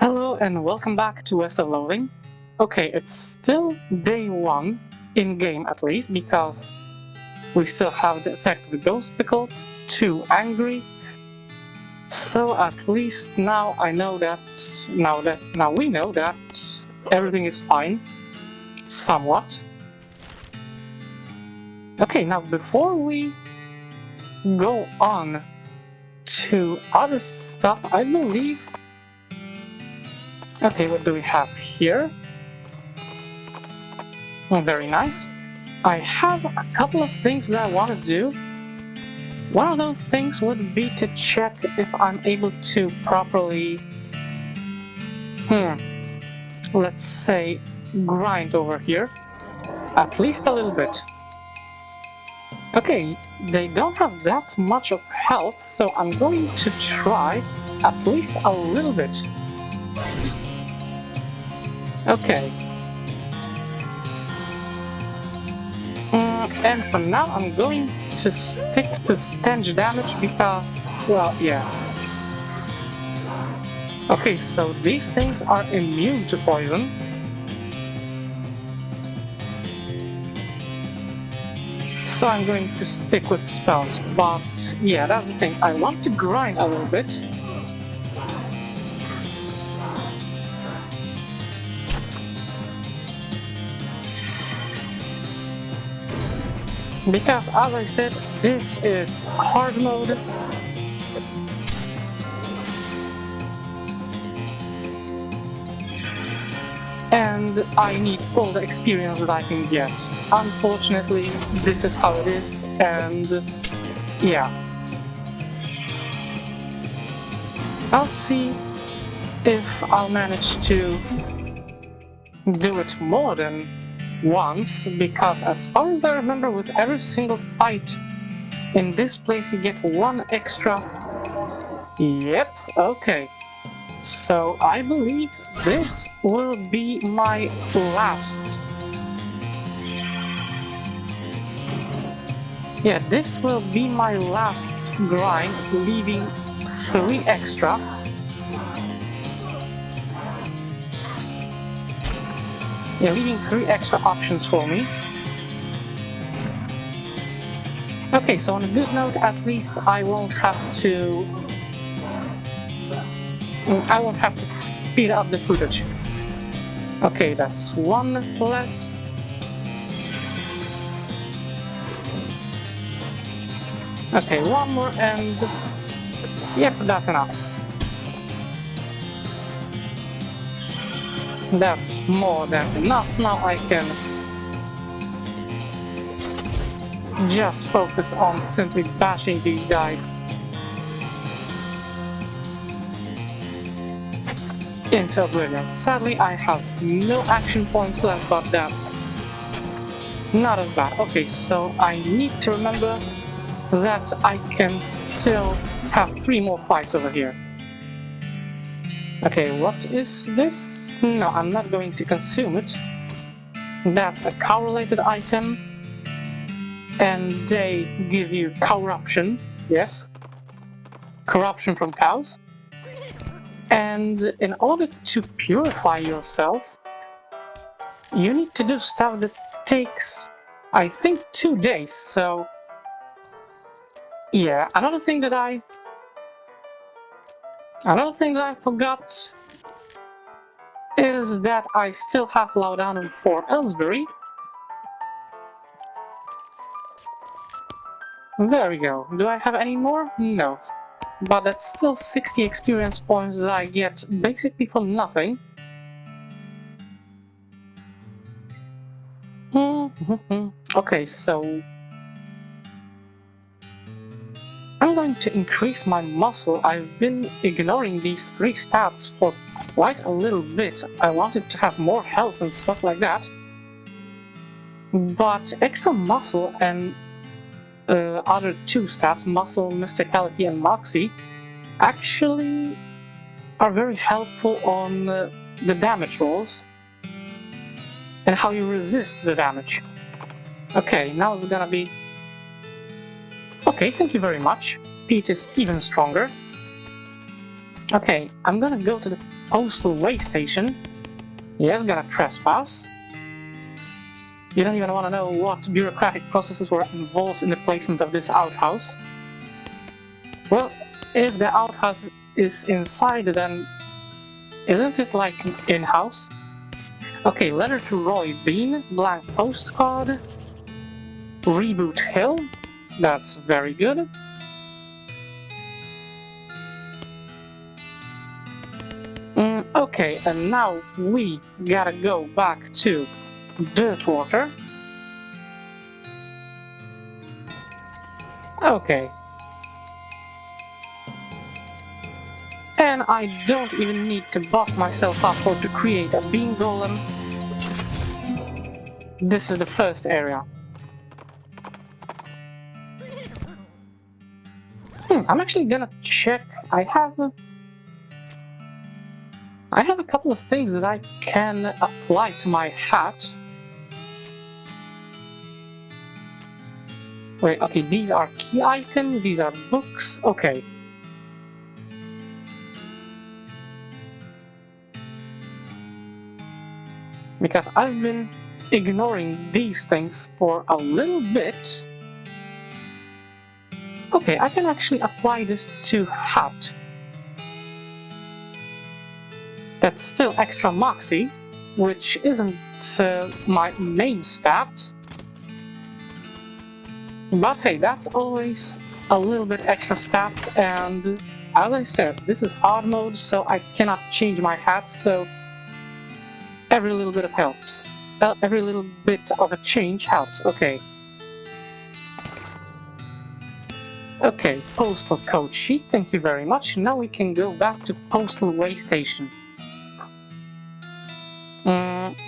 Hello and welcome back to West of Loathing. Okay, it's still day 1, in-game at least, because we still have the effect of the Ghost Pickled, 2 Angry. So at least now I know that, now we know that everything is fine. Somewhat. Okay, now before we go on to other stuff, I believe... Okay, what do we have here? Oh, very nice. I have a couple of things that I want to do. One of those things would be to check if I'm able to properly, let's say, grind over here. At least a little bit. Okay, they don't have that much of health, so I'm going to try at least a little bit. Okay. And for now, I'm going to stick to stench damage because, well, yeah. Okay, so these things are immune to poison. So I'm going to stick with spells, but yeah, that's the thing. I want to grind a little bit. Because, as I said, this is hard mode. And I need all the experience that I can get. Unfortunately, this is how it is, and yeah. I'll see if I'll manage to do it more than once, because as far as I remember, with every single fight in this place you get 1 extra. Yep, okay. So I believe this will be my last. Yeah, this will be my last grind, leaving 3 extra. Yeah, leaving 3 extra options for me. Okay, so on a good note, at least I won't have to speed up the footage. Okay, that's 1 less. Okay, 1 more and... Yep, that's enough. That's more than enough. Now I can just focus on simply bashing these guys into oblivion. Sadly, I have no action points left, but that's not as bad. Okay, so I need to remember that I can still have 3 more fights over here. Okay, what is this? No, I'm not going to consume it. That's a cow-related item. And they give you corruption, yes. Corruption from cows. And in order to purify yourself, you need to do stuff that takes, I think, 2 days, so... Yeah, another thing that I forgot is that I still have Laudanum for Ellsbury. There we go. Do I have any more? No. But that's still 60 experience points that I get basically for nothing. Okay, so... I'm going to increase my muscle. I've been ignoring these 3 stats for quite a little bit. I wanted to have more health and stuff like that. But extra muscle and other 2 stats, muscle, mysticality and moxie, actually are very helpful on the damage rolls and how you resist the damage. Okay, now it's gonna be... Okay, thank you very much. Pete is even stronger. Okay, I'm gonna go to the postal way station. Yes, gonna trespass. You don't even want to know what bureaucratic processes were involved in the placement of this outhouse. Well, if the outhouse is inside, then isn't it like an in-house? Okay, letter to Roy Bean, blank postcard, Reboot Hill, that's very good. Okay, and now we gotta go back to Dirtwater. Okay. And I don't even need to buff myself up or to create a bean golem. This is the first area. I'm actually gonna check. I have a couple of things that I can apply to my hat. Wait, okay, these are key items, these are books, okay. Because I've been ignoring these things for a little bit. Okay, I can actually apply this to hat. That's still extra moxie, which isn't my main stat. But hey, that's always a little bit extra stats, and as I said, this is hard mode, so I cannot change my hat, so every little bit of helps. Every little bit of a change helps, okay. Okay, postal code sheet, thank you very much. Now we can go back to postal way station.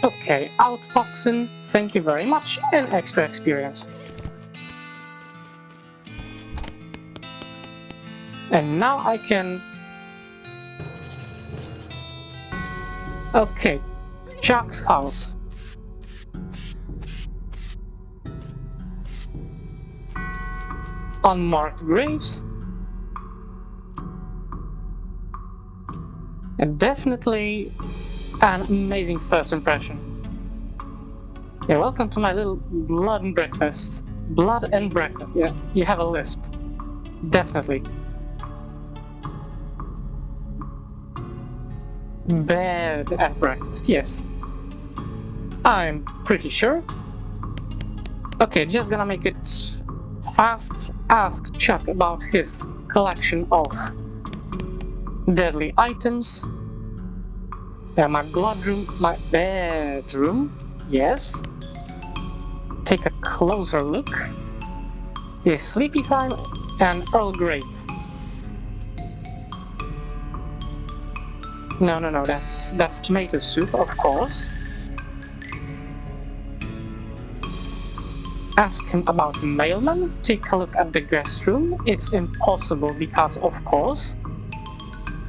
Okay, outfoxing, thank you very much, and extra experience. And now I can... Okay, Chuck's house. Unmarked graves. And definitely an amazing first impression. Yeah, welcome to my little blood and breakfast. Blood and breakfast. Yeah, you have a lisp. Definitely. Bed and breakfast, yes. I'm pretty sure. Okay, just gonna make it fast. Ask Chuck about his collection of deadly items. Yeah, my bloodroom, my bedroom, yes. Take a closer look. Yes, sleepy time and Earl Grey. No, that's tomato soup, of course. Ask him about mailman, take a look at the guest room. It's impossible because, of course,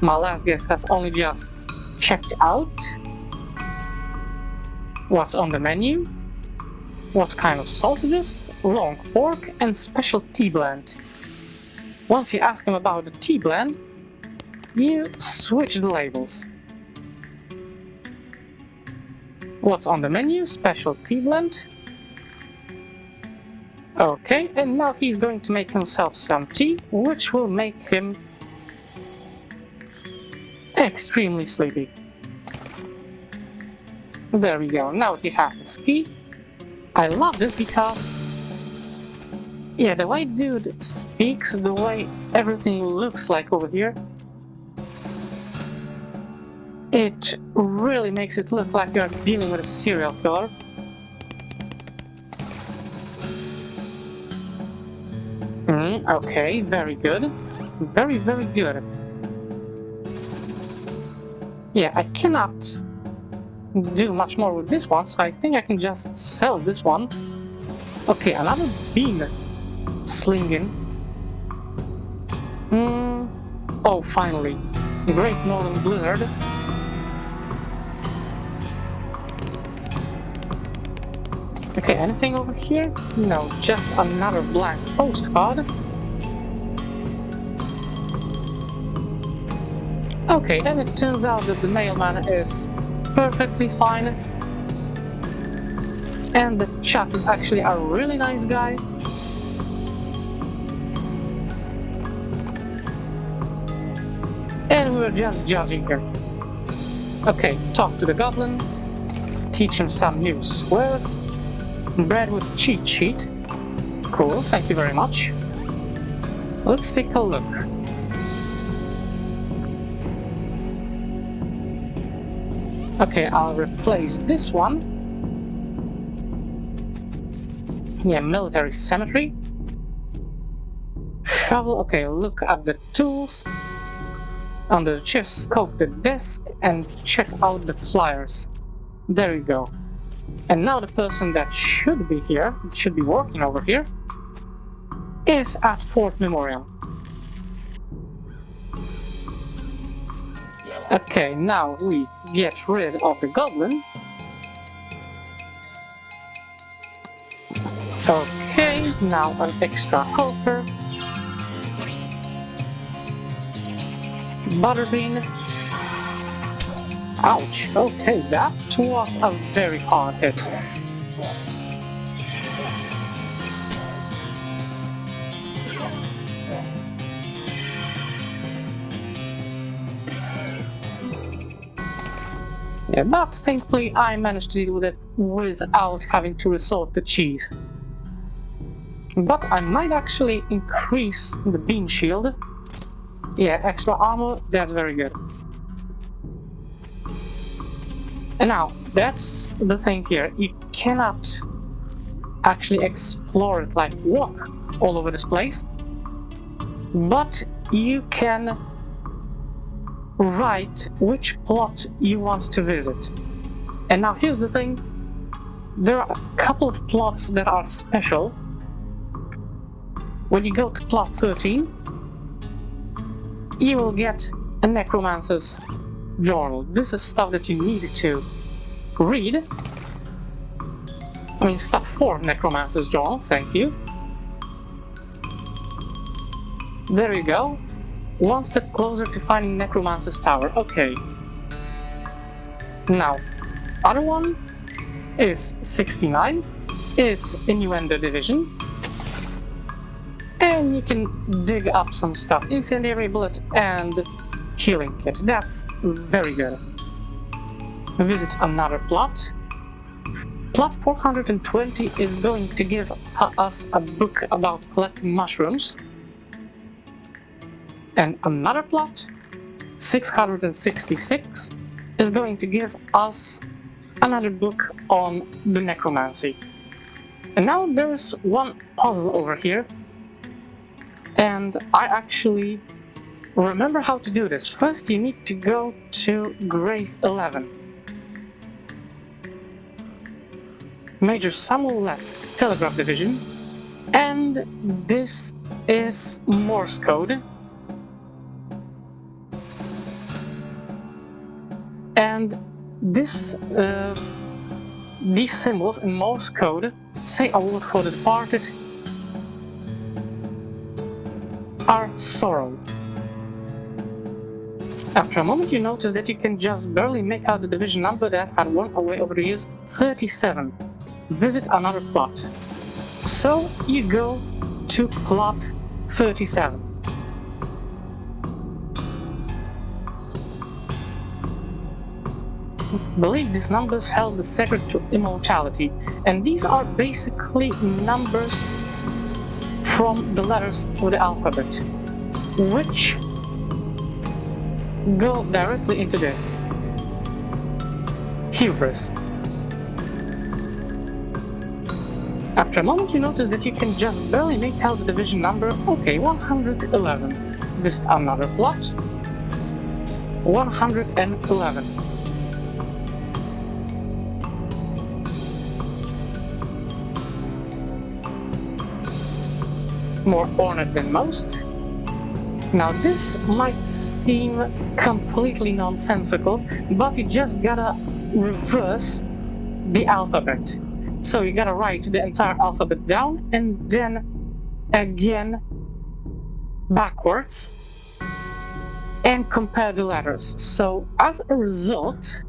my last guest has only just checked out. What's on the menu? What kind of sausages? Long pork and special tea blend. Once you ask him about the tea blend, you switch the labels. What's on the menu? Special tea blend. Okay, and now he's going to make himself some tea, which will make him extremely sleepy. There we go, now he has his key. I love this because... yeah, the way dude speaks, the way everything looks like over here, it really makes it look like you're dealing with a serial killer. Okay, very good. Very, very good. Yeah, I cannot do much more with this one, so I think I can just sell this one. Okay, another bean slinging. Oh, finally. Great Northern Blizzard. Okay, anything over here? No, just another blank postcard. Okay, and it turns out that the mailman is perfectly fine. And the chap is actually a really nice guy. And we're just judging here. Okay, talk to the goblin. Teach him some new swears. Breadwood cheat sheet. Cool, thank you very much. Let's take a look. Okay, I'll replace this one. Yeah, military cemetery. Shovel, okay, look at the tools. Under the chair, scope the desk and check out the flyers. There you go. And now the person that should be here, should be working over here, is at Fort Memorial. Okay, now we get rid of the goblin. Okay, now an extra helper. Butterbean. Ouch, okay, that was a very hard hit. Yeah, but thankfully I managed to deal with it without having to resort to cheese. But I might actually increase the bean shield. Yeah, extra armor, that's very good. And now, that's the thing here, you cannot actually explore it, like walk all over this place, but you can write which plot you want to visit. And now here's the thing, there are a couple of plots that are special. When you go to plot 13, you will get a necromancer's journal. This is stuff that you need to read. I mean, stuff for necromancer's journal, thank you. There you go. One step closer to finding necromancer's tower. Okay. Now, other one is 69. It's innuendo division. And you can dig up some stuff. Incendiary bullet and healing kit. That's very good. Visit another plot. Plot 420 is going to give us a book about collecting mushrooms. And another plot, 666, is going to give us another book on the necromancy. And now there is one puzzle over here. And I actually remember how to do this. First you need to go to grave 11. Major Samuel Less, Telegraph Division. And this is Morse code. And this, these symbols in Morse code say a word for the departed are sorrow. After a moment you notice that you can just barely make out the division number that had worn away over the years, 37. Visit another plot. So you go to plot 37. Believe these numbers held the secret to immortality, and these are basically numbers from the letters of the alphabet, which go directly into this. Hubris. After a moment you notice that you can just barely make out the division number. Okay, 111. Visit another plot. 111. More ornate than most. Now this might seem completely nonsensical, but you just gotta reverse the alphabet. So you gotta write the entire alphabet down and then again backwards. and compare the letters. So as a result,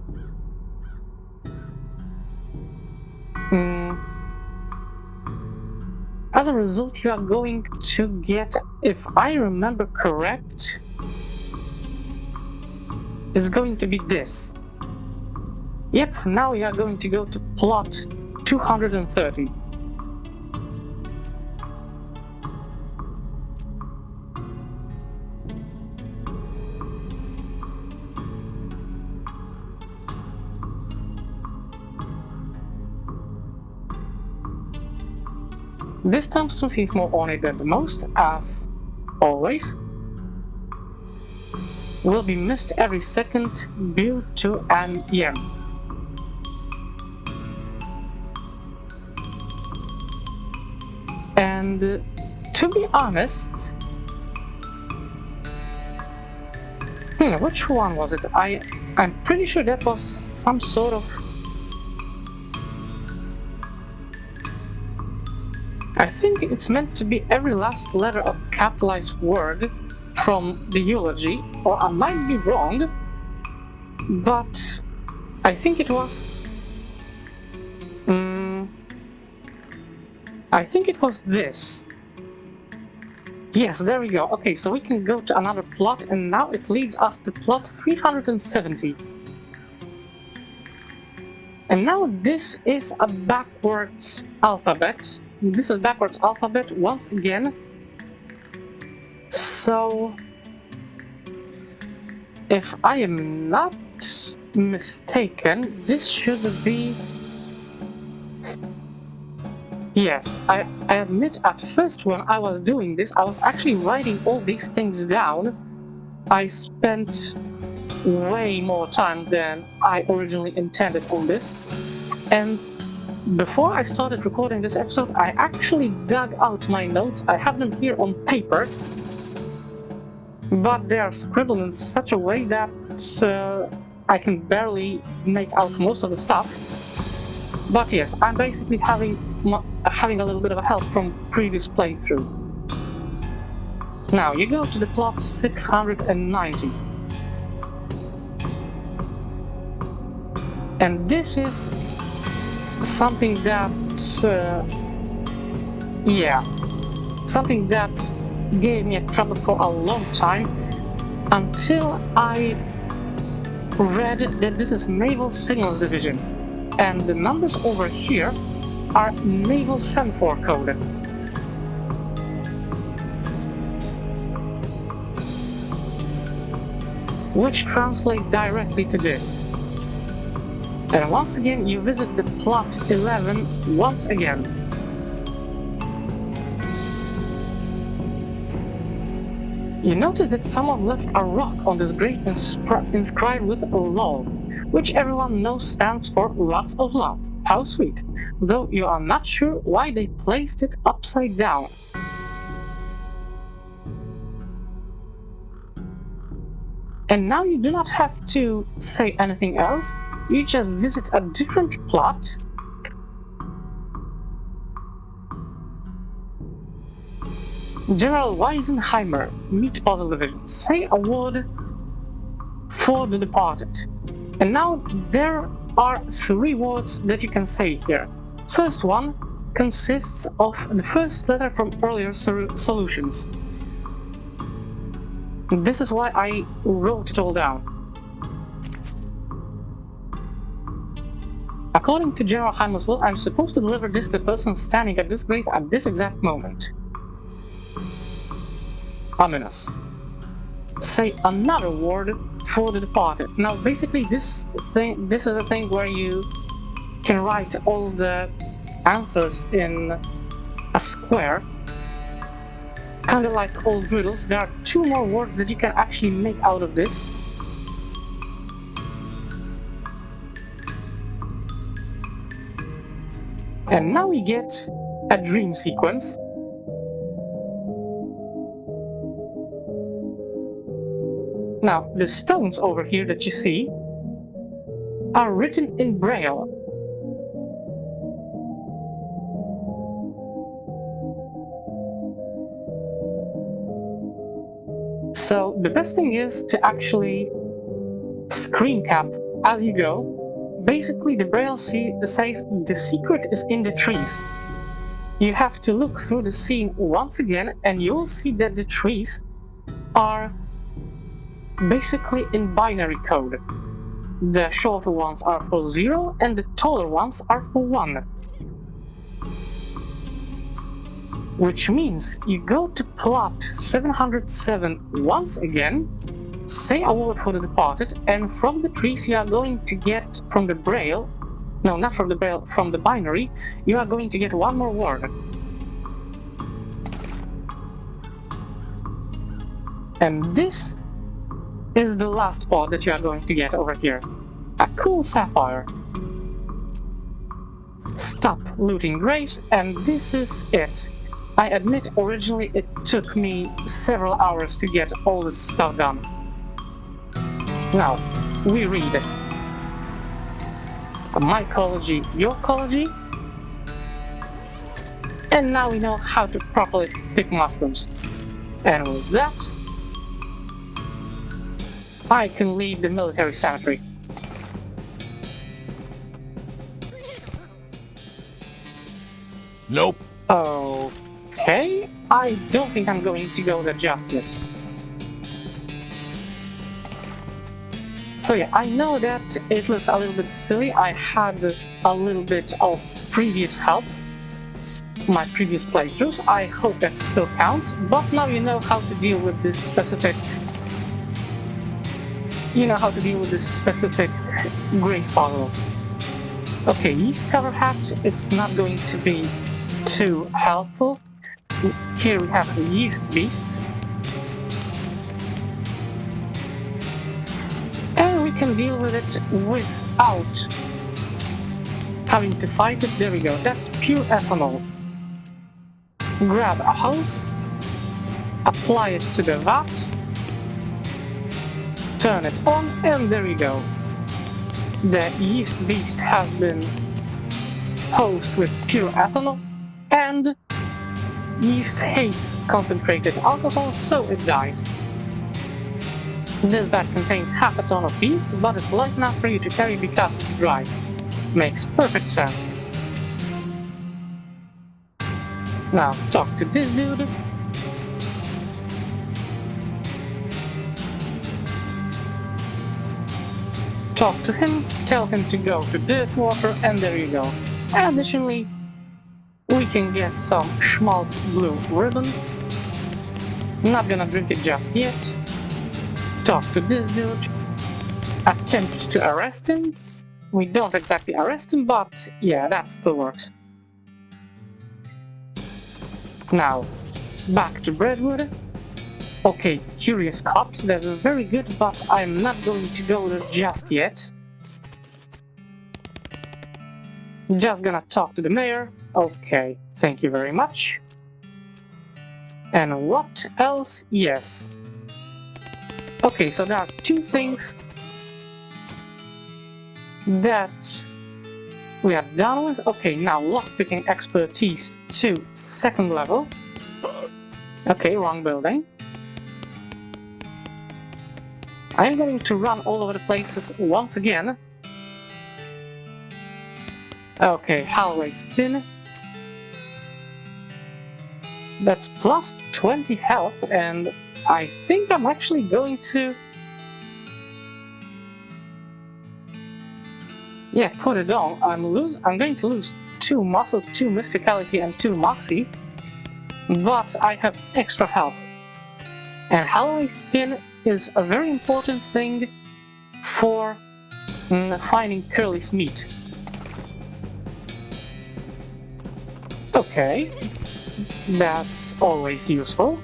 you are going to get, if I remember correct, is going to be this. Yep, now you are going to go to plot 230. This time seems more ornate than the most, as always. Will be missed every second due to an yen. And to be honest, which one was it? I'm pretty sure that was some sort of... I think it's meant to be every last letter of a capitalized word from the eulogy, or I might be wrong, but I think it was... I think it was this. Yes, there we go. Okay, so we can go to another plot, and now it leads us to plot 370. And now this is a backwards alphabet. This is backwards alphabet once again. So, if I am not mistaken, this should be... Yes, I admit at first when I was doing this, I was actually writing all these things down. I spent way more time than I originally intended on this. And before I started recording this episode, I actually dug out my notes. I have them here on paper, but they are scribbled in such a way that I can barely make out most of the stuff. But yes, I'm basically having a little bit of a help from previous playthrough. Now, you go to the plot 690. And this is something that, something that gave me a trouble for a long time, until I read that this is Naval Signals Division, and the numbers over here are Naval Semaphore coded. Which translate directly to this. And once again, you visit the plot 11 once again. You notice that someone left a rock on this grate inscribed with LOL, which everyone knows stands for lots of love. How sweet, though you are not sure why they placed it upside down. And now you do not have to say anything else, you just visit a different plot. General Weisenheimer, Meat Puzzle Division, say a word for the departed. And now there are 3 words that you can say here. First one consists of the first letter from earlier solutions. This is why I wrote it all down. According to General Heimer's will, I'm supposed to deliver this to the person standing at this grave at this exact moment. Ominous. Say another word for the departed. Now basically this is a thing where you can write all the answers in a square. Kinda like old riddles. There are 2 more words that you can actually make out of this. And now we get a dream sequence. Now, the stones over here that you see are written in Braille. So the best thing is to actually screen cap as you go. Basically, the braille says the secret is in the trees. You have to look through the scene once again, and you will see that the trees are basically in binary code. The shorter ones are for 0 and the taller ones are for 1. Which means you go to plot 707 once again, say a word for the departed, and from the trees you are going to get from the braille, no, not from the braille, from the binary, you are going to get one more word. And this is the last part that you are going to get over here. A cool sapphire. Stop looting graves, and this is it. I admit originally it took me several hours to get all this stuff done. Now, we read my ecology, your ecology, and now we know how to properly pick mushrooms. And with that, I can leave the military cemetery. Nope. Okay, I don't think I'm going to go there just yet. So yeah, I know that it looks a little bit silly. I had a little bit of previous help, my previous playthroughs. I hope that still counts, but now you know how to deal with this specific grave puzzle. Okay, yeast cover hat, it's not going to be too helpful. Here we have a yeast beast. And we can deal with it without having to fight it. There we go, that's pure ethanol. Grab a hose, apply it to the vat, turn it on, and there you go. The yeast beast has been hosed with pure ethanol, and yeast hates concentrated alcohol, so it died. This bag contains half a ton of yeast, but it's light enough for you to carry because it's dried. Makes perfect sense. Now talk to this dude. Talk to him, tell him to go to dirt water, and there you go. Additionally, we can get some schmaltz blue ribbon. Not gonna drink it just yet. Talk to this dude. Attempt to arrest him. We don't exactly arrest him, but yeah, that still works. Now, back to Breadwood. Okay, curious cops, that's very good, but I'm not going to go there just yet. Just gonna talk to the mayor. Okay, thank you very much. And what else? Yes. Okay, so there are two things that we are done with. Okay, now lockpicking expertise to 2nd level. Okay, wrong building. I'm going to run all over the places once again. Okay, hallway spin. That's plus 20 health, and I think I'm actually going to... yeah, put it on. I'm going to lose 2 muscle, 2 mysticality, and 2 moxie, but I have extra health. And hallway spin is a very important thing for finding Curly's meat. Okay, that's always useful.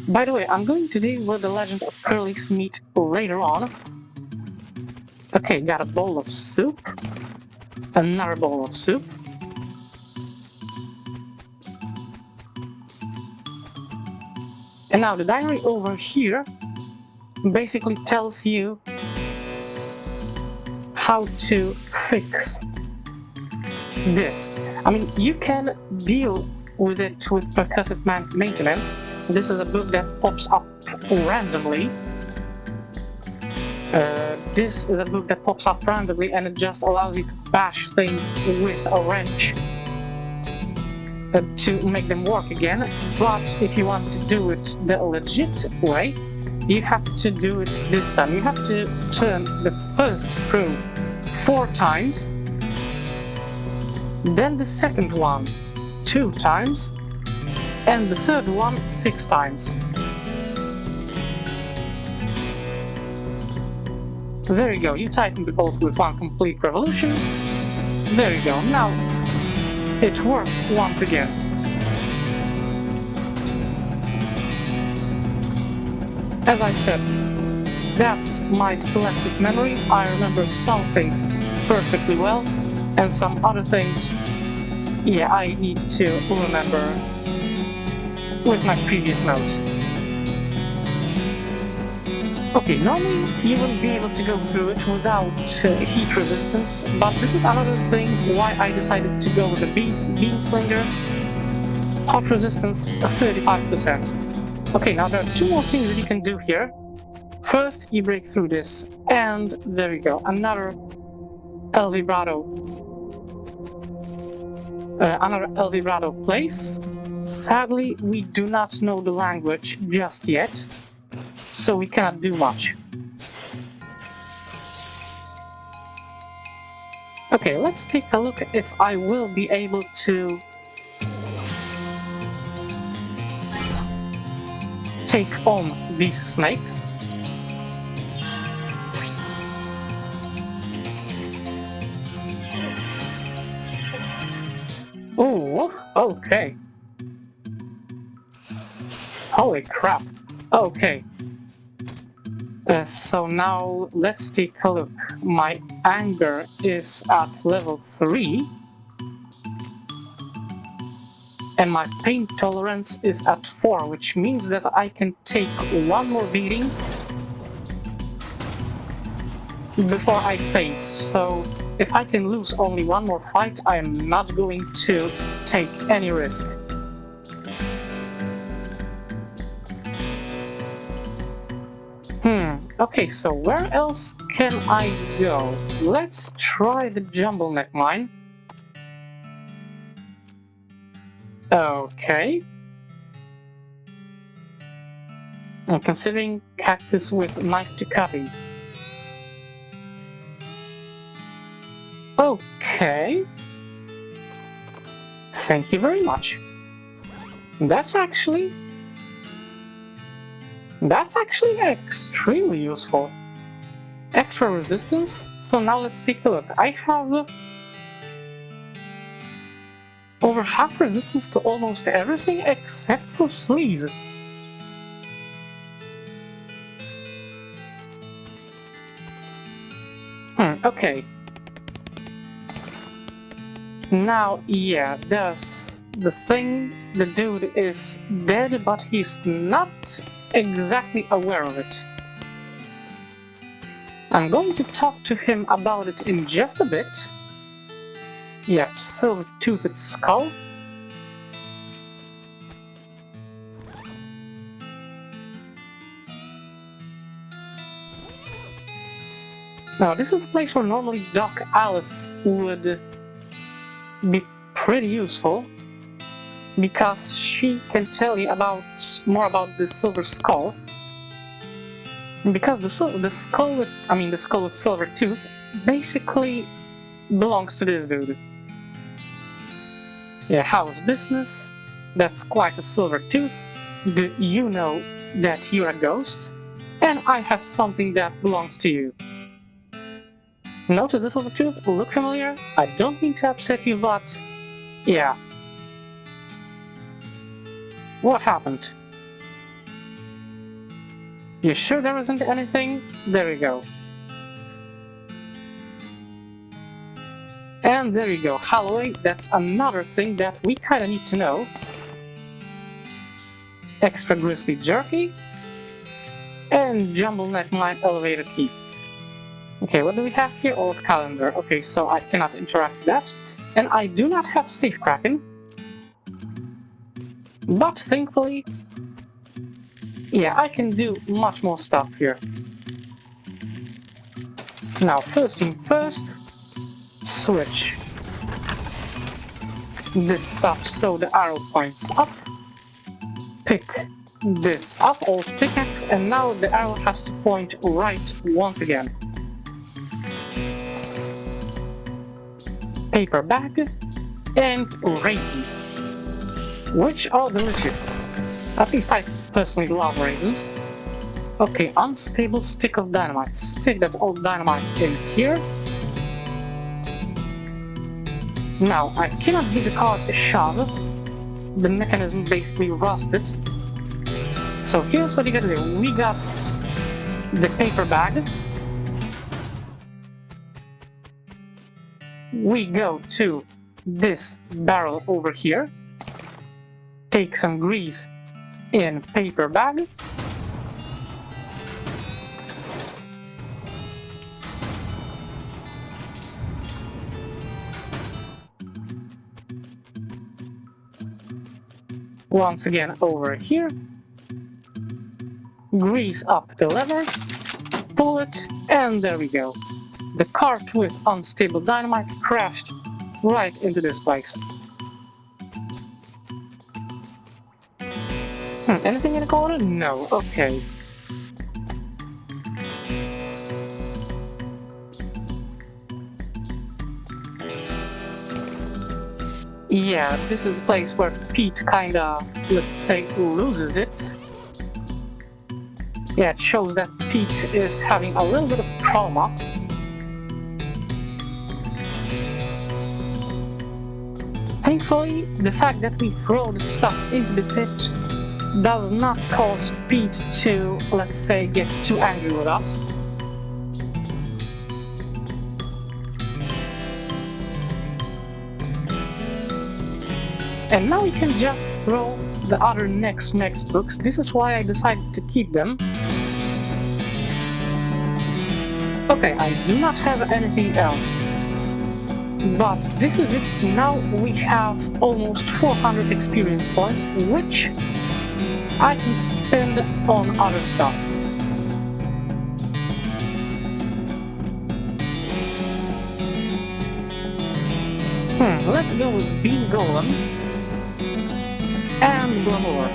By the way, I'm going to deal with the legend of Curly's meat later on. Okay, got a bowl of soup. Another bowl of soup. And now the diary over here basically tells you how to fix this. I mean, you can deal with it with percussive maintenance, This is a book that pops up randomly. This is a book that pops up randomly and it just allows you to bash things with a wrench to make them work again. But if you want to do it the legit way, you have to do it this time. You have to turn the first screw 4 times, then the second one 2 times, and the third one 6 times. There you go, you tighten the bolt with 1 complete revolution. There you go, now it works once again. As I said, that's my selective memory. I remember some things perfectly well, and some other things, yeah, I need to remember with my previous notes. Okay, normally you wouldn't be able to go through it without heat resistance, but this is another thing why I decided to go with the bean slinger. Hot resistance 35%. Okay, now there are 2 more things that you can do here. First, you break through this, and there you go, another El Vibrato. Another El Vibrato place. Sadly, we do not know the language just yet, so we cannot do much. Okay, let's take a look if I will be able to take on these snakes. Oh, okay. Holy crap. Okay. So now let's take a look. My anger is at level 3. And my pain tolerance is at 4, which means that I can take 1 more beating before I faint. So if I can lose only 1 more fight, I am not going to take any risk. Okay, so where else can I go? Let's try the jumble neck mine. Okay. I'm considering cactus with knife to cutting. Okay. Thank you very much. That's actually extremely useful. Extra resistance. So now let's take a look. I have over half resistance to almost everything except for sleaze. Okay. Now, yeah, there's the thing. The dude is dead, but he's not exactly aware of it. I'm going to talk to him about it in just a bit. Yeah, silver-toothed skull. Now, this is the place where normally Doc Alice would be pretty useful, because she can tell you more about the silver skull. Because the skull with silver tooth basically belongs to this dude. Yeah, how's business? That's quite a silver tooth. Do you know that you're a ghost? And I have something that belongs to you. Notice the silver tooth? Look familiar? I don't mean to upset you, but yeah. What happened? You sure there isn't anything? There you go. And there you go, Holloway, that's another thing that we kinda need to know. Extra grizzly jerky. And jumble neck mine elevator key. Okay, what do we have here? Old calendar. Okay, so I cannot interact with that. And I do not have safe kraken. But thankfully, Yeah, I can do much more stuff here. Now, first thing first, switch this stuff so the arrow points up. Pick this up, old pickaxe, and now the arrow has to point right once again. Paper bag and raisins, which are delicious. At least I personally love raisins. Okay, unstable stick of dynamite. Stick that old dynamite in here. Now, I cannot give the cart a shove. The mechanism basically rusted. So here's what you gotta do. We got the paper bag. We go to this barrel over here. Take some grease in paper bag. Once again over here. Grease up the lever, pull it, and there we go. The cart with unstable dynamite crashed right into this place. Anything in the corner? No. Okay. Yeah, this is the place where Pete kinda, let's say, loses it. Yeah, it shows that Pete is having a little bit of trauma. Thankfully, the fact that we throw the stuff into the pit does not cause Pete to, let's say, get too angry with us. And now we can just throw the other next books. This is why I decided to keep them. Okay, I do not have anything else. But this is it. Now we have almost 400 experience points, which I can spend on other stuff. Let's go with Bean Golem and Glamour.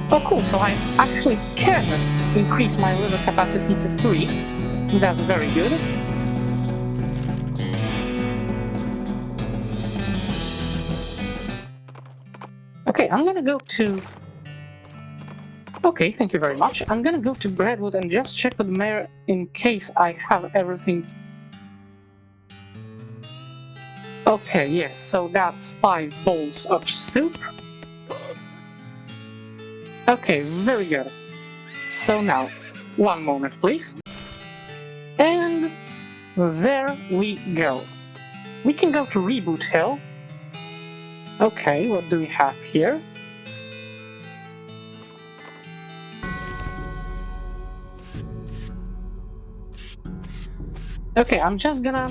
Oh cool, so I actually can increase my liver capacity to 3. That's very good. Okay, I'm gonna go to... Okay, thank you very much. I'm gonna go to Breadwood and just check with the mayor in case I have everything. Okay, yes, so that's 5 bowls of soup. Okay, very good. So now, one moment please. And there we go. We can go to Reboot Hill. Okay, what do we have here? Okay, I'm just gonna...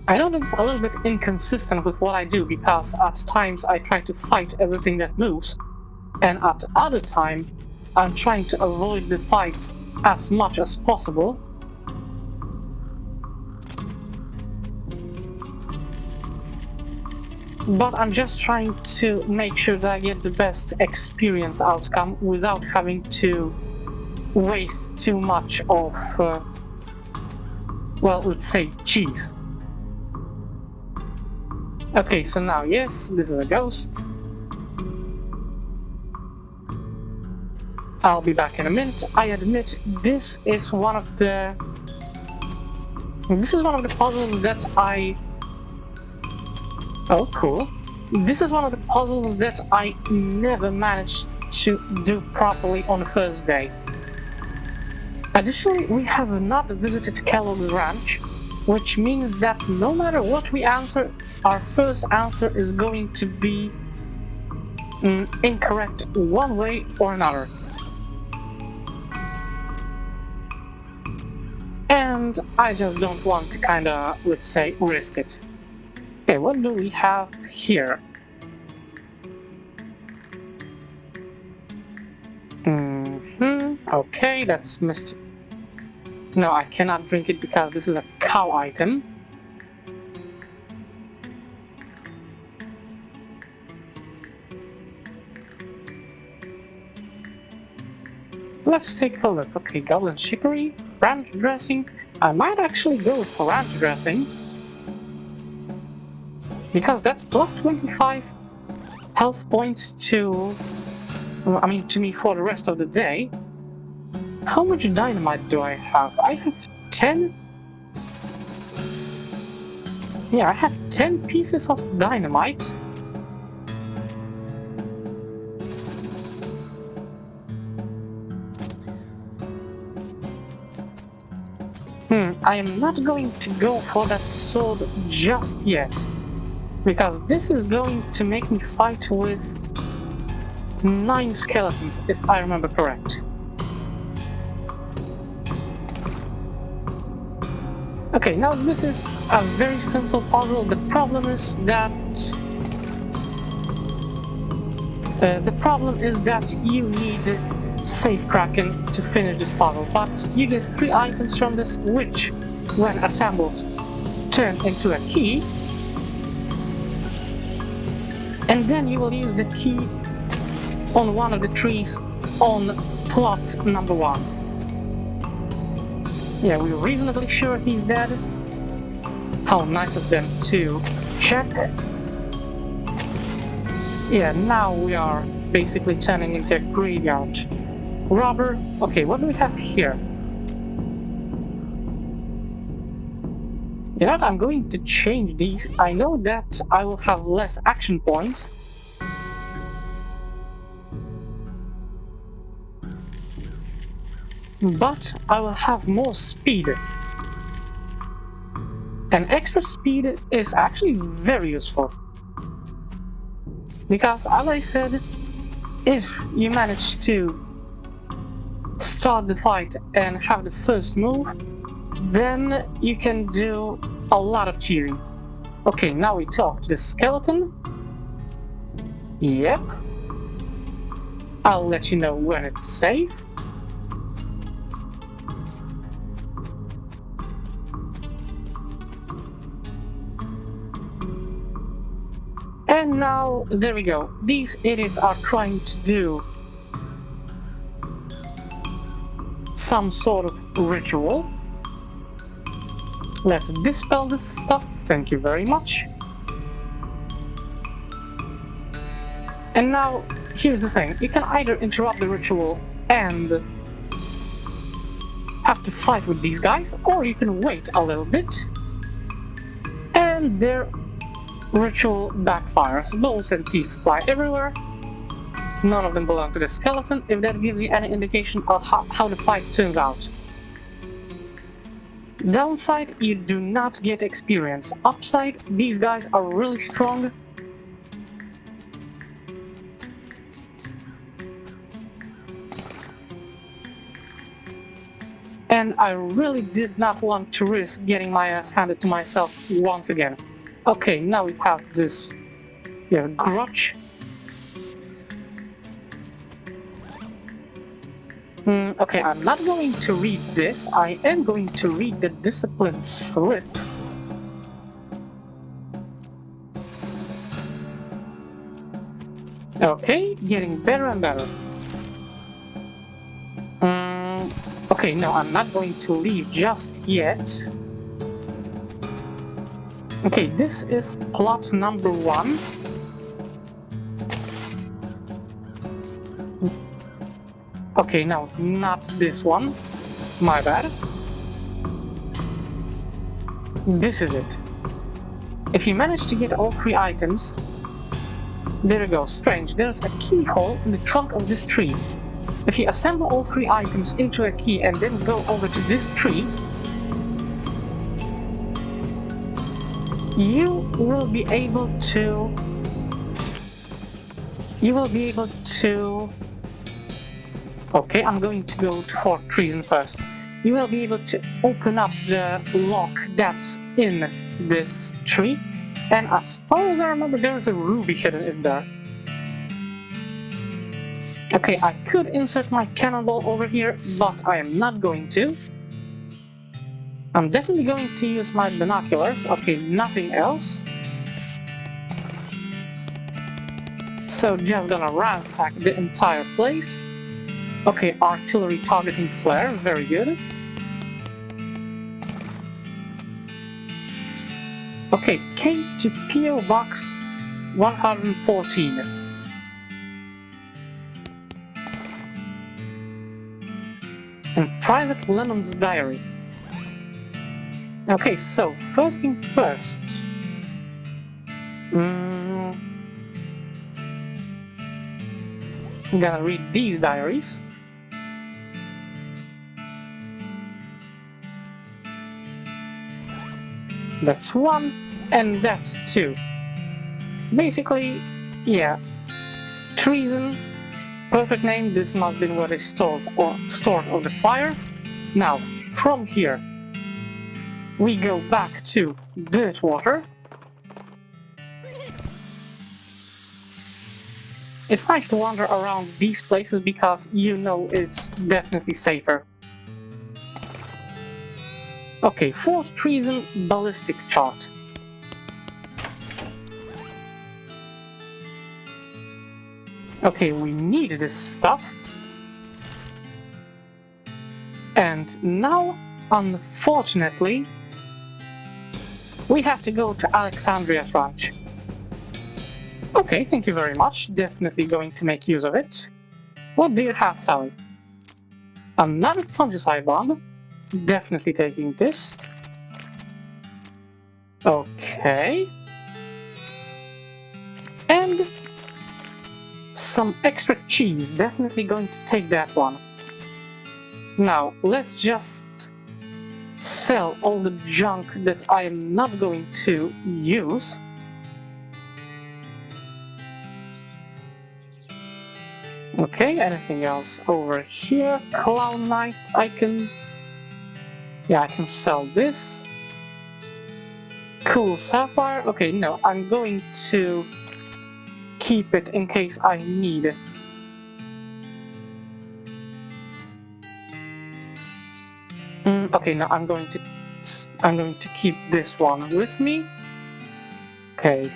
I know it's a little bit inconsistent with what I do, because at times I try to fight everything that moves, and at other time I'm trying to avoid the fights as much as possible. But I'm just trying to make sure that I get the best experience outcome without having to waste too much of, well, let's say, cheese. Okay, so now, yes, this is a ghost. I'll be back in a minute. I admit, this is one of the puzzles that I... Oh, cool. This is one of the puzzles that I never managed to do properly on the first day. Additionally, we have not visited Kellogg's Ranch, which means that no matter what we answer, our first answer is going to be incorrect one way or another. And I just don't want to kinda, let's say, risk it. Okay, what do we have here? Okay, that's missed. No, I cannot drink it because this is a cow item. Let's take a look. Okay, goblin chicory, ranch dressing. I might actually go for ranch dressing, because that's plus 25 health points to me for the rest of the day. How much dynamite do I have? I have 10? Yeah, I have 10 pieces of dynamite. I am not going to go for that sword just yet, because this is going to make me fight with 9 skeletons, if I remember correct. Okay, now this is a very simple puzzle. The problem is that you need safe Kraken to finish this puzzle, but you get 3 items from this, which, when assembled, turn into a key, and then you will use the key on one of the trees on plot number 1. Yeah, we're reasonably sure he's dead. How nice of them to check. Yeah, now we are basically turning into a graveyard robber. Okay, what do we have here? You know what, I'm going to change these. I know that I will have less action points. But I will have more speed. And extra speed is actually very useful. Because, as I said, if you manage to start the fight and have the first move, then you can do a lot of cheating. Okay, now we talk to the skeleton. Yep. I'll let you know when it's safe. And now, there we go. These idiots are trying to do some sort of ritual. Let's dispel this stuff. Thank you very much. And now, here's the thing. You can either interrupt the ritual and have to fight with these guys, or you can wait a little bit and their ritual backfires. Bones and teeth fly everywhere. None of them belong to the skeleton, if that gives you any indication of how the fight turns out. Downside, you do not get experience. Upside, these guys are really strong. And I really did not want to risk getting my ass handed to myself once again. Okay, now we have this grudge. Okay, I'm not going to read this. I am going to read the discipline slip. Okay, getting better and better. Okay, no, I'm not going to leave just yet. Okay, this is plot number 1. Okay, no, not this one. My bad. This is it. If you manage to get all 3 items, there you go. Strange, there's a keyhole in the trunk of this tree. If you assemble all 3 items into a key and then go over to this tree, you will be able to okay, I'm going to go for treason first. You will be able to open up the lock that's in this tree, and as far as I remember, there's a ruby hidden in there. Okay, I could insert my cannonball over here, but I am not going to. I'm definitely going to use my binoculars. Okay, nothing else. So just gonna ransack the entire place. Okay, artillery targeting flare, very good. Okay, K to PO Box 114. And Private Lemon's diary. Okay, so first thing first. I'm gonna read these diaries. That's 1, and that's 2. Basically, yeah. Treason, perfect name, this must be what is stored on the fire. Now, from here, we go back to Dirtwater. It's nice to wander around these places because you know it's definitely safer. Okay, fourth treason, ballistics chart. Okay, we need this stuff. And now, unfortunately, we have to go to Alexandria's ranch. Okay, thank you very much. Definitely going to make use of it. What do you have, Sally? Another fungicide bomb. Definitely taking this. Okay. And some extra cheese. Definitely going to take that one. Now, let's just sell all the junk that I am not going to use. Okay, anything else over here? Clown knife, I can sell this. Cool sapphire, okay, no, I'm going to keep it in case I need it. Okay, no, I'm going to keep this one with me. Okay.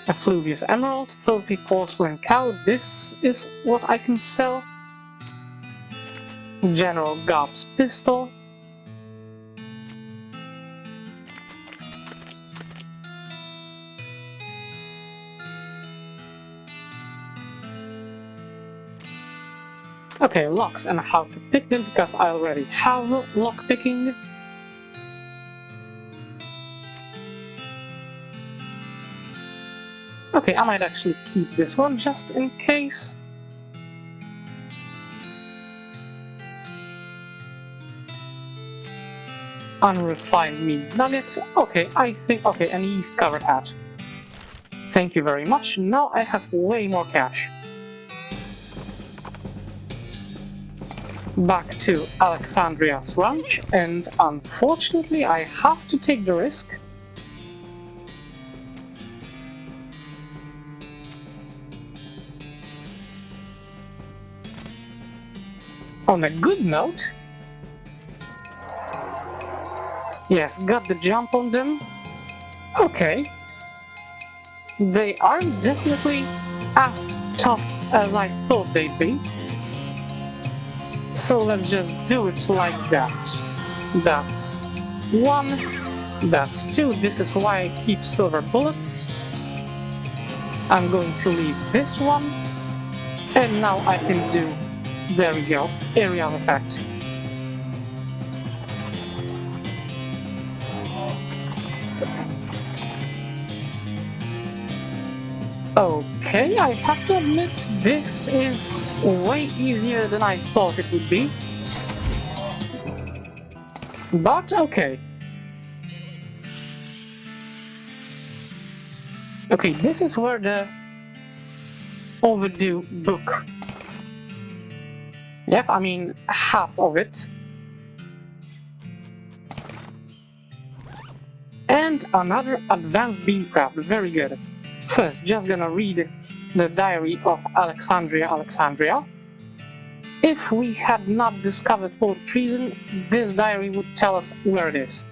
Effluvious emerald, filthy porcelain cow, this is what I can sell. General Gobb's pistol. Okay, locks and how to pick them because I already have lock picking. Okay, I might actually keep this one just in case. Unrefined meat nuggets. Okay, okay, an yeast covered hat. Thank you very much. Now I have way more cash. Back to Alexandria's ranch, and unfortunately I have to take the risk. On a good note, yes, got the jump on them. Okay. They aren't definitely as tough as I thought they'd be. So let's just do it like that. That's 1, that's 2, this is why I keep silver bullets. I'm going to leave this one, and now I can do, there we go, aerial effect. Okay, I have to admit, this is way easier than I thought it would be. But okay. Okay, this is where the overdue book. Yep, I mean, half of it. And another advanced beancraft, very good. First, just gonna read the diary of Alexandria. If we had not discovered for treason, this diary would tell us where it is.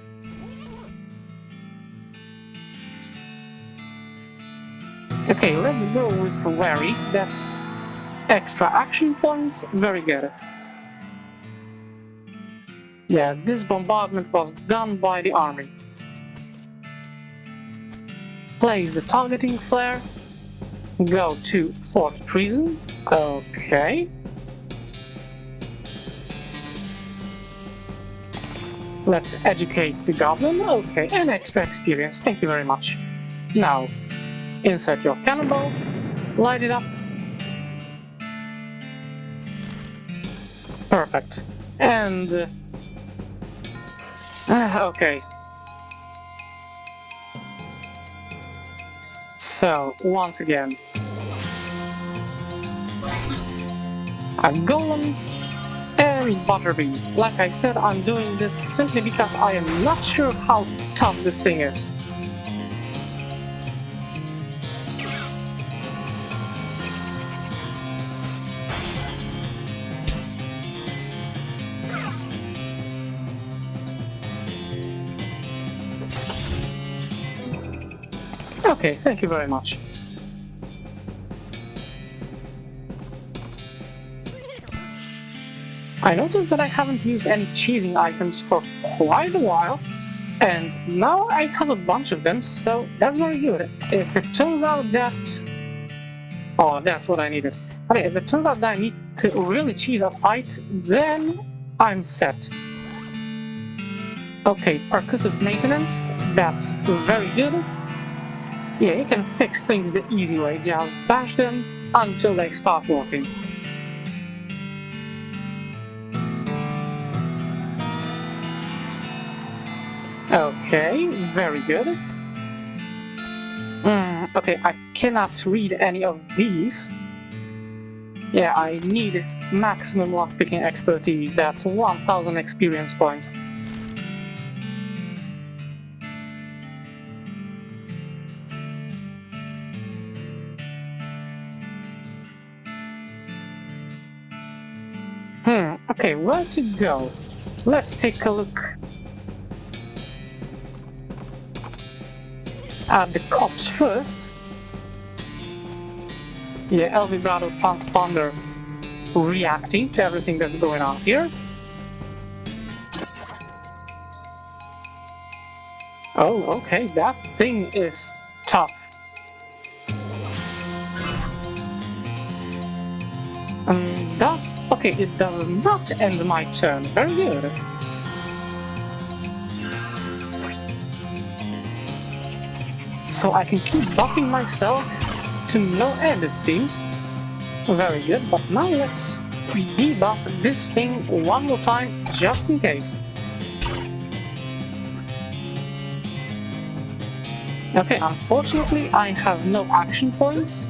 Okay, let's go with wary. That's extra action points. Very good. Yeah, this bombardment was done by the army. Place the targeting flare. Go to Fort Treason. Okay. Let's educate the goblin. Okay, and extra experience. Thank you very much. Now, insert your cannonball. Light it up. Perfect. And... okay. So, once again, a golem and butterbean. Like I said, I'm doing this simply because I am not sure how tough this thing is. Okay, thank you very much. I noticed that I haven't used any cheesing items for quite a while, and now I have a bunch of them, so that's very good. If it turns out that... oh, that's what I needed. Okay, if it turns out that I need to really cheese a fight, then I'm set. Okay, percussive maintenance, that's very good. Yeah, you can fix things the easy way, just bash them until they start working. Okay, very good. Okay, I cannot read any of these. Yeah, I need maximum lockpicking expertise, that's 1000 experience points. Okay, where to go? Let's take a look at the cops first. Yeah, El Vibrato transponder reacting to everything that's going on here. Oh, okay, that thing is tough. Okay, it does not end my turn. Very good. So I can keep buffing myself to no end, it seems. Very good, but now let's debuff this thing one more time, just in case. Okay, unfortunately I have no action points,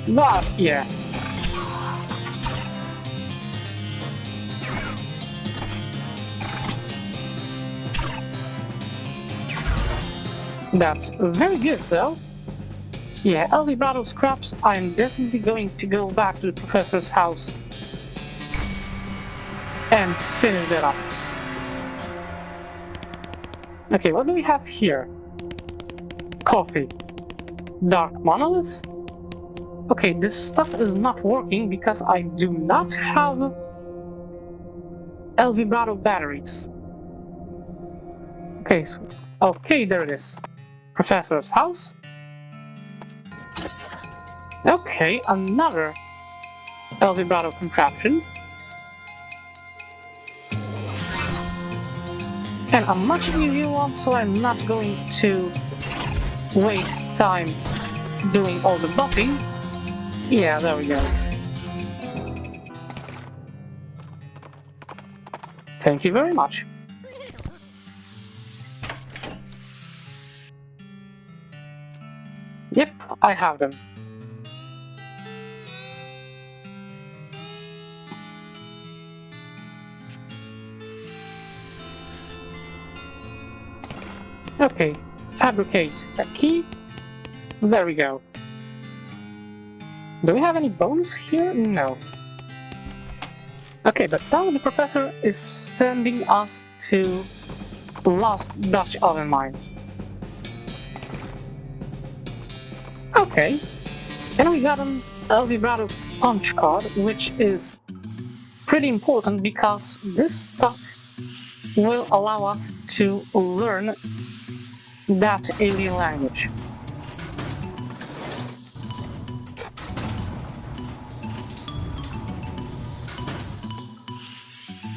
but yeah. That's very good, though. Yeah, El Vibrato scraps, I'm definitely going to go back to the professor's house and finish that up. Okay, what do we have here? Coffee. Dark monolith? Okay, this stuff is not working because I do not have El Vibrato batteries. Okay, there it is. Professor's house. Okay, another El Vibrato contraption. And a much easier one, so I'm not going to waste time doing all the buffing. Yeah, there we go. Thank you very much. Yep, I have them. Okay, fabricate a key. There we go. Do we have any bones here? No. Okay, but now the professor is sending us to Lost Dutch Oven Mine. Okay, and we got an El Vibrato punch card, which is pretty important because this stuff will allow us to learn that alien language.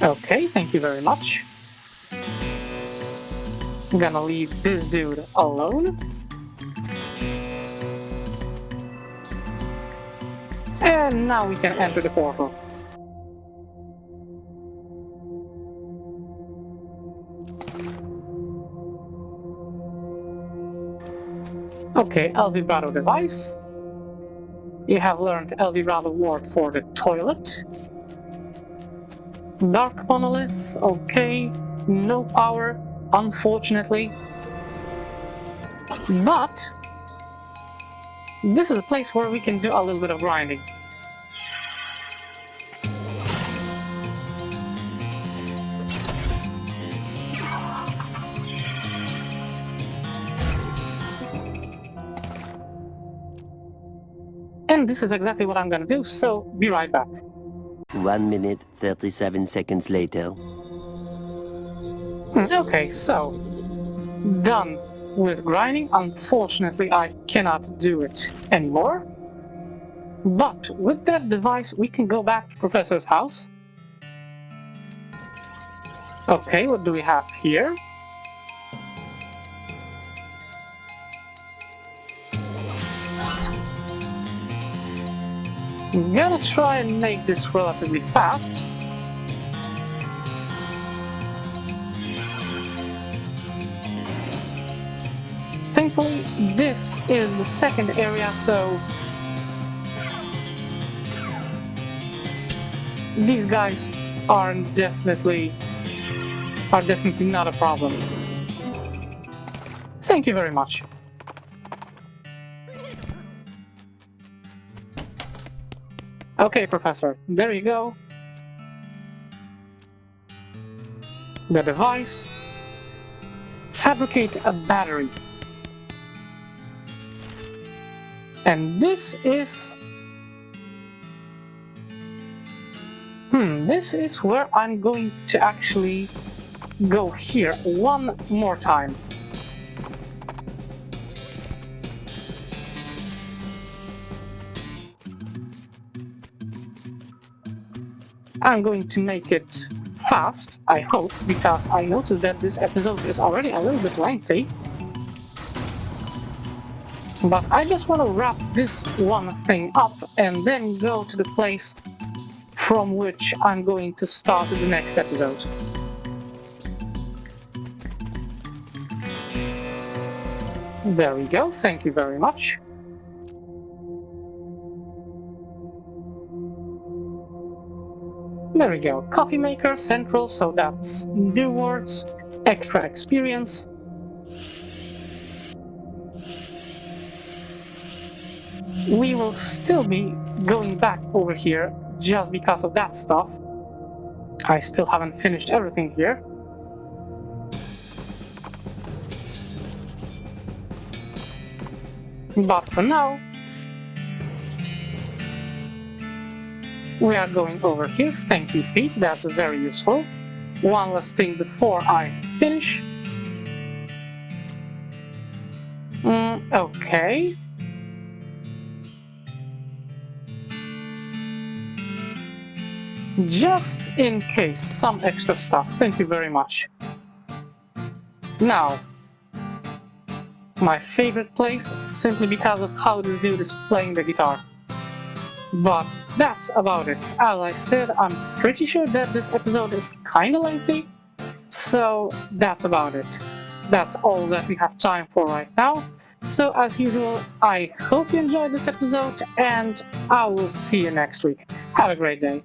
Okay, thank you very much. I'm gonna leave this dude alone. And now we can enter the portal. Okay, El Vibrato device. You have learned El Vibrato word for the toilet. Dark monolith, okay. No power, unfortunately. But this is a place where we can do a little bit of grinding. And this is exactly what I'm gonna do, so be right back. 1 minute, 37 seconds later. Okay, so done with grinding. Unfortunately, I cannot do it anymore. But with that device, we can go back to Professor's house. Okay, what do we have here? I'm gonna try and make this relatively fast. Thankfully, this is the second area, so these guys are definitely not a problem. Thank you very much. Okay, Professor, there you go. The device. Fabricate a battery. And this is... this is where I'm going to actually go here one more time. I'm going to make it fast, I hope, because I noticed that this episode is already a little bit lengthy. But I just want to wrap this one thing up and then go to the place from which I'm going to start the next episode. There we go, thank you very much. There we go, coffee maker, central, so that's new words, extra experience. We will still be going back over here just because of that stuff. I still haven't finished everything here. But for now, we are going over here. Thank you, Pete, that's very useful. One last thing before I finish. Okay. Just in case, some extra stuff. Thank you very much. Now, my favorite place, simply because of how this dude is playing the guitar. But that's about it. As I said, I'm pretty sure that this episode is kinda lengthy, so that's about it. That's all that we have time for right now. So as usual, I hope you enjoyed this episode, and I will see you next week. Have a great day.